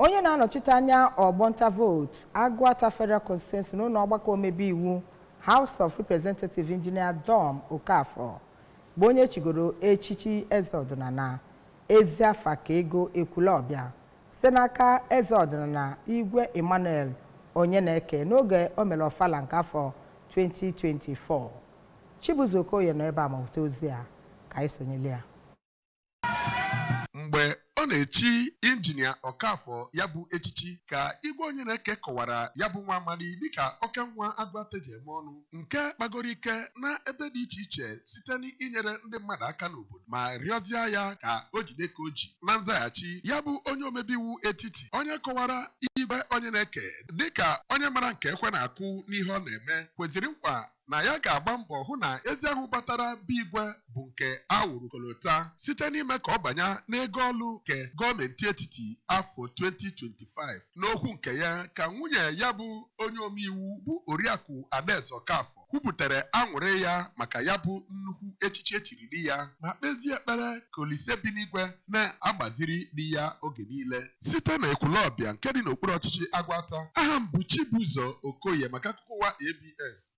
onye na-anọchite anya ọgbọnta vote Agụata Federal Constituency n'ụlọ ọgbakọ omebe iwu House of Representatives Engineer Dom Okafor bụ onye chigoro echichi eze ọdịnala Eziafakego Ekwulobia site n'aka eze ọdịnala Igwe Emmanuel Onyeneke n'oge o mere ọfala nke afọ 2024. Chibuzo Okoye nọ ebe a ma weta ozi a ka anyị sonyele ya. Mgbe ọ na-echi injinia Okafor ya bụ echichi ka Igwe Onyeneke kọwara ya bụ nwa amadi dịka oke nwa Agụata ji eme ọnụ nke kpagoro ike na ebe dị iche iche site n'inyere ndị mmadụ aka n'obodo ma rịọzie ya ka o jide ka o ji. Na nzaghachi ya bụ onye omebe iwu etiti onye kọwara Igwe Onyeneke dịka onye mara nke ekwe na-akụ n'ihe ọ na-eme kweziri nkwa na ya ga-agba mbọ hụ na ezi ahụ gbatara bụ igwe bụ nke awụrụ kolota site n'ime ka ọ banye n'ego ọlụ nke gọọmenti etiti afọ 2025. N'okwu nke ya ka nwunye ya bụ onye omeiwu bụ Oriakụ Adaeze Okafor kwuputere aṅụrị ya maka ya bụ nnukwu echichi echiriri ya ma kpezie ekpere ka Olise bi n'igwe na-agbaziri di ya oge niile. Site na Ekwulobia nke dị n'okpuru ọchịchị Agụata, aha m bụ Chibuzo Okoye maka akụkọ ụwa ABS.